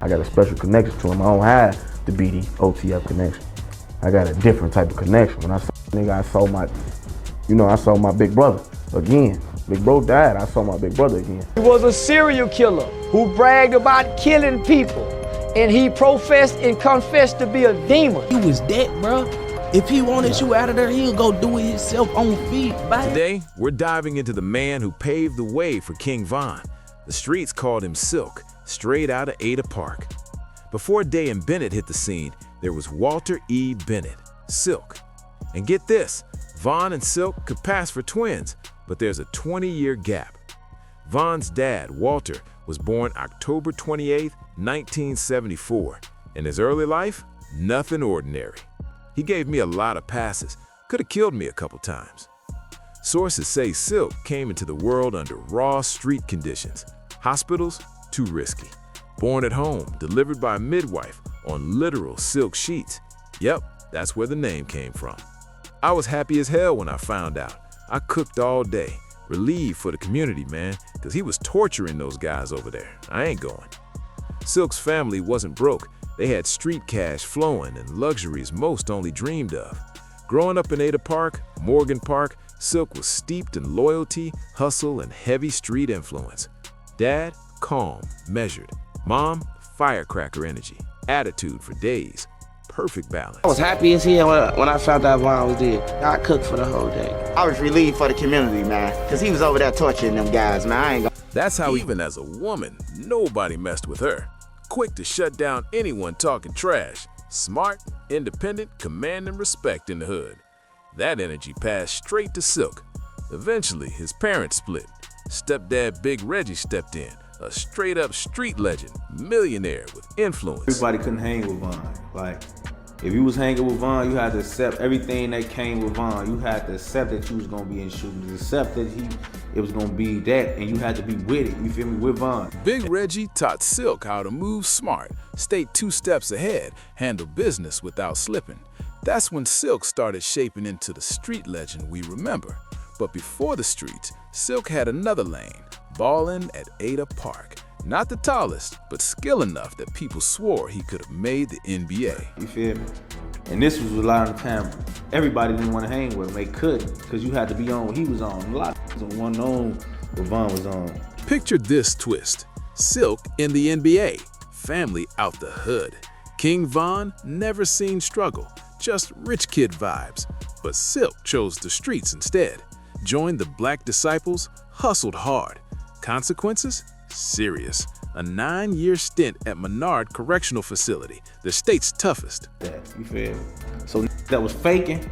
I got a special connection to him. I don't have the BD OTF connection. I got a different type of connection. When I saw nigga, I saw my big brother again. Big bro died, I saw my big brother again. He was a serial killer who bragged about killing people, and he professed and confessed to be a demon. He was dead, bro. If he wanted you out of there, he'll go do it himself on feet. Bye. Today, we're diving into the man who paved the way for King Von. The streets called him Silk, straight out of Ada Park. Before Day and Bennett hit the scene, there was Walter E. Bennett, Silk. And get this, Von and Silk could pass for twins, but there's a 20-year gap. Von's dad, Walter, was born October 28, 1974. In his early life, nothing ordinary. He gave me a lot of passes, could have killed me a couple times. Sources say Silk came into the world under raw street conditions. Hospitals, too risky. Born at home, delivered by a midwife on literal silk sheets. Yep, that's where the name came from. I was happy as hell when I found out. I cooked all day, relieved for the community, man, because he was torturing those guys over there. I ain't going. Silk's family wasn't broke. They had street cash flowing and luxuries most only dreamed of. Growing up in Ada Park, Morgan Park, Silk was steeped in loyalty, hustle, and heavy street influence. Dad, calm, measured. Mom, firecracker energy, attitude for days. Perfect balance. I was happy as hell when I found out Von was dead. I cooked for the whole day. I was relieved for the community, man, because he was over there torturing them guys, man. I ain't gonna... That's how even as a woman, nobody messed with her. Quick to shut down anyone talking trash. Smart, independent, commanding respect in the hood. That energy passed straight to Silk. Eventually, his parents split. Stepdad Big Reggie stepped in, a straight-up street legend, millionaire with influence. Everybody couldn't hang with Von. Like, if you was hanging with Von, you had to accept everything that came with Von. You had to accept that you was gonna be in shootings, accept that it was gonna be that, and you had to be with it, you feel me, with Von. Big Reggie taught Silk how to move smart, stay 2 steps ahead, handle business without slipping. That's when Silk started shaping into the street legend we remember. But before the streets, Silk had another lane, ballin' at Ada Park. Not the tallest, but skill enough that people swore he could have made the NBA. You feel me? And this was a lot of the time, everybody didn't want to hang with him. They couldn't, because you had to be on what he was on. A lot of them weren't on what Von was on. Picture this twist. Silk in the NBA, family out the hood. King Von never seen struggle, just rich kid vibes. But Silk chose the streets instead. Joined the Black Disciples, hustled hard. Consequences? Serious. A 9-year stint at Menard Correctional Facility, the state's toughest. You feel me? So that was faking,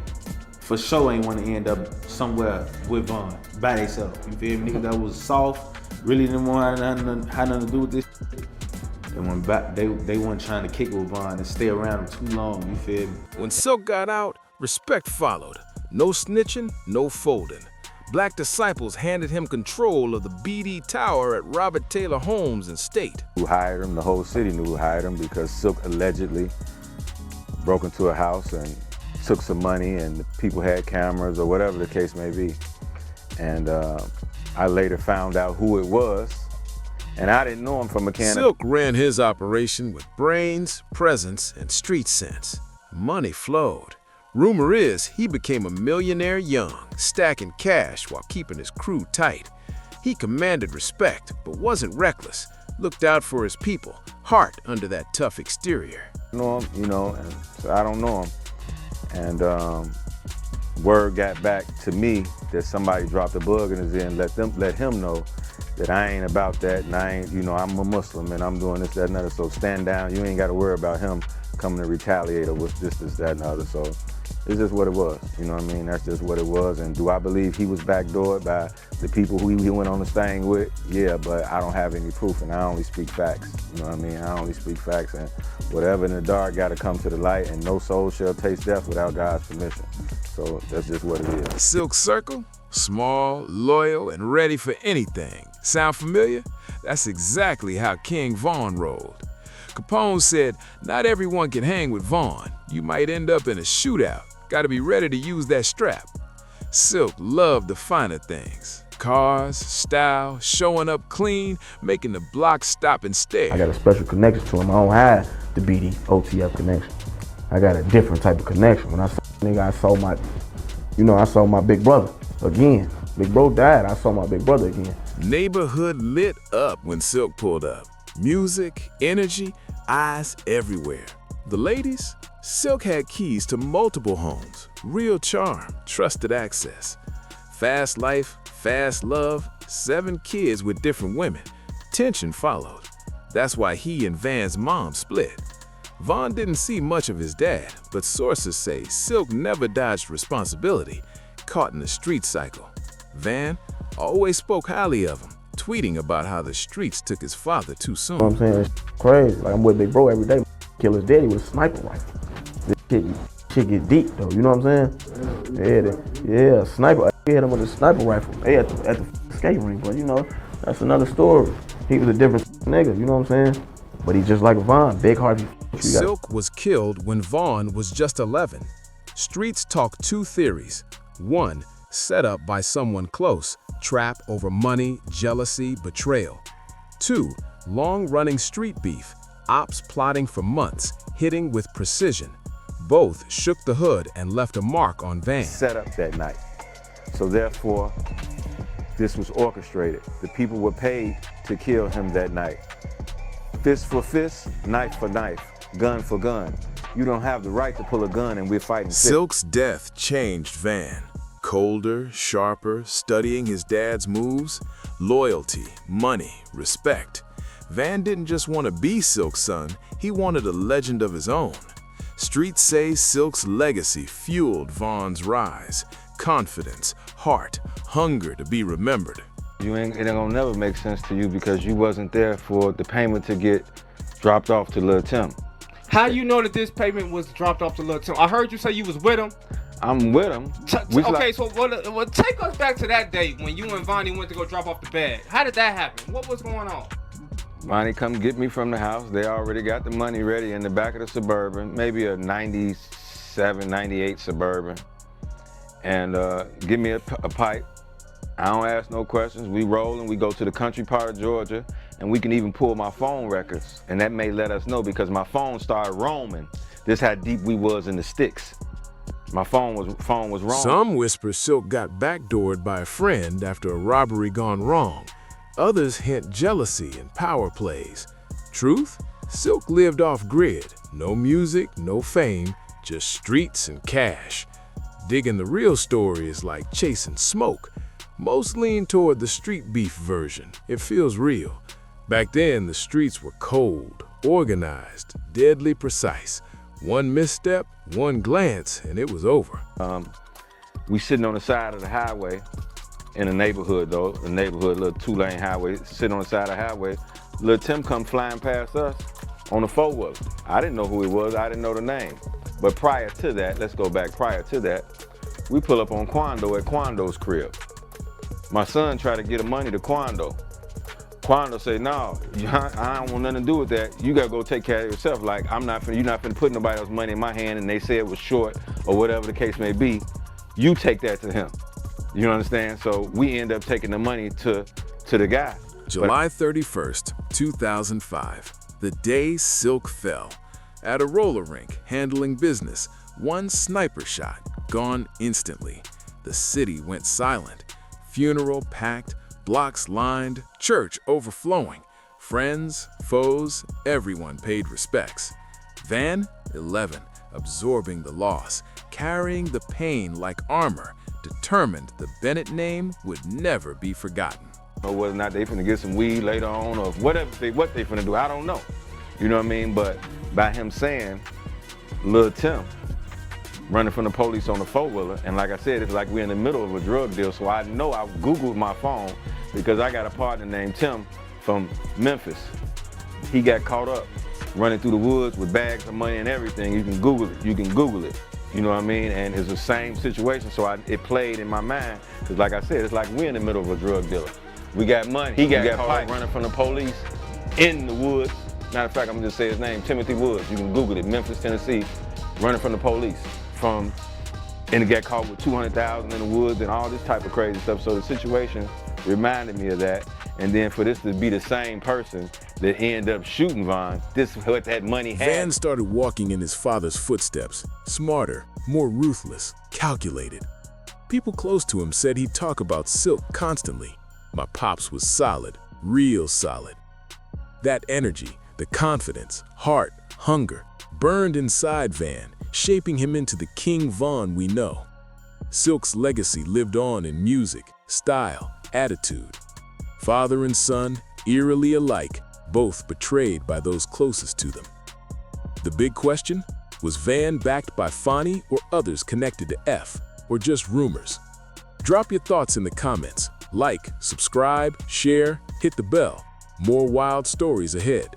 for sure ain't want to end up somewhere with Von, by themselves. You feel me? Niggas that was soft, really didn't want nothing to do with this. And when back, they weren't trying to kick with Von and stay around him too long, you feel me? When Silk got out, respect followed. No snitching, no folding. Black Disciples handed him control of the BD Tower at Robert Taylor Homes and State. Who hired him? The whole city knew who hired him because Silk allegedly broke into a house and took some money, and the people had cameras or whatever the case may be. And I later found out who it was, and I didn't know him from a can. Silk ran his operation with brains, presence, and street sense. Money flowed. Rumor is he became a millionaire young, stacking cash while keeping his crew tight. He commanded respect, but wasn't reckless. Looked out for his people, heart under that tough exterior. I know him, and so I don't know him. And word got back to me that somebody dropped a bug in his ear and let him know that I ain't about that, and I ain't, I'm a Muslim and I'm doing this, that, and other. So stand down. You ain't got to worry about him coming to retaliate or with this, that, and other. So it's just what it was, you know what I mean? That's just what it was. And do I believe he was backdoored by the people who he went on this thing with? Yeah, but I don't have any proof, and I only speak facts. You know what I mean? I only speak facts, and whatever in the dark got to come to the light, and no soul shall taste death without God's permission. So that's just what it is. Silk Circle? Small, loyal, and ready for anything. Sound familiar? That's exactly how King Von rolled. Capone said, not everyone can hang with Von. You might end up in a shootout. Got to be ready to use that strap. Silk loved the finer things. Cars, style, showing up clean, making the block stop and stare. I got a special connection to him. I don't have the BD OTF connection. I got a different type of connection. When I saw nigga, I saw my, I saw my big brother again. Big bro died, I saw my big brother again. Neighborhood lit up when Silk pulled up. Music, energy, eyes everywhere. The ladies? Silk had keys to multiple homes. Real charm, trusted access. Fast life, fast love, 7 kids with different women. Tension followed. That's why he and Van's mom split. Vaughn didn't see much of his dad, but sources say Silk never dodged responsibility, caught in the street cycle. Van always spoke highly of him, tweeting about how the streets took his father too soon. You know what I'm saying? It's crazy. Like, I'm with big bro every day. Kill his daddy with a sniper rifle. This shit get deep though, you know what I'm saying? Yeah, sniper. He hit him with a sniper rifle. They at the skate rink, but that's another story. He was a different nigga, you know what I'm saying? But he's just like Vaughn, big heart. Silk was killed when Vaughn was just 11. Streets talk 2 theories. 1, set up by someone close, trap over money, jealousy, betrayal. 2, long-running street beef, ops plotting for months, hitting with precision. Both shook the hood and left a mark on Van. Set up that night. So therefore, this was orchestrated. The people were paid to kill him that night. Fist for fist, knife for knife, gun for gun. You don't have the right to pull a gun and we're fighting. Silk's death changed Van. Colder, sharper, studying his dad's moves, loyalty, money, respect. Van didn't just want to be Silk's son, he wanted a legend of his own. Streets say Silk's legacy fueled Vaughn's rise. Confidence, heart, hunger to be remembered. It ain't gonna never make sense to you because you wasn't there for the payment to get dropped off to Lil Tim. How you know that this payment was dropped off to Lil Tim? I heard you say you was with him. I'm with him. Okay, so well, take us back to that day when you and Vonnie went to go drop off the bag. How did that happen? What was going on? Vonnie come get me from the house. They already got the money ready in the back of the Suburban, maybe a 97, 98 Suburban. And give me a pipe. I don't ask no questions. We roll and we go to the country part of Georgia and we can even pull my phone records. And that may let us know because my phone started roaming. This how deep we was in the sticks. My phone was roaming. Some whisper Silk got backdoored by a friend after a robbery gone wrong. Others hint jealousy and power plays. Truth? Silk lived off grid. No music, no fame, just streets and cash. Digging the real story is like chasing smoke. Most lean toward the street beef version. It feels real. Back then, the streets were cold, organized, deadly precise. One misstep, one glance, and it was over. We sitting on the side of the highway in a neighborhood though, a little 2-lane highway, sitting on the side of the highway. Lil Tim come flying past us on a 4-wheeler. I didn't know who he was, I didn't know the name. But prior to that, let's go back prior to that, we pull up on Quando at Quando's crib. My son tried to get the money to Quando. Quando say, no, I don't want nothing to do with that. You gotta go take care of yourself. Like, you're not finna put nobody else's money in my hand and they say it was short or whatever the case may be. You take that to him. You understand? So we end up taking the money to the guy. July 31st, 2005, the day Silk fell. At a roller rink, handling business, one sniper shot, gone instantly. The city went silent. Funeral packed, blocks lined, church overflowing. Friends, foes, everyone paid respects. Van, 11, absorbing the loss, carrying the pain like armor, determined the Bennett name would never be forgotten. Or whether or not they finna get some weed later on or what they finna do, I don't know. You know what I mean? But by him saying, Lil Tim, running from the police on the 4-wheeler, and like I said, it's like we're in the middle of a drug deal, so I know I Googled my phone because I got a partner named Tim from Memphis. He got caught up running through the woods with bags of money and everything. You can Google it. You know what I mean? And it's the same situation, so it played in my mind, because like I said, it's like we're in the middle of a drug dealer. We got money. He got caught running from the police in the woods. Matter of fact, I'm gonna just say his name, Timothy Woods. You can Google it, Memphis, Tennessee, running from the police. And got caught with $200,000 in the woods and all this type of crazy stuff. So the situation reminded me of that. And then for this to be the same person that ended up shooting Von, this is what that money had. Van started walking in his father's footsteps, smarter, more ruthless, calculated. People close to him said he'd talk about Silk constantly. My pops was solid, real solid. That energy, the confidence, heart, hunger, burned inside Van, shaping him into the King Von we know. Silk's legacy lived on in music, style, attitude. Father and son, eerily alike, both betrayed by those closest to them. The big question? Was Van backed by Fonny or others connected to F, or just rumors? Drop your thoughts in the comments. Like, subscribe, share, hit the bell. More wild stories ahead.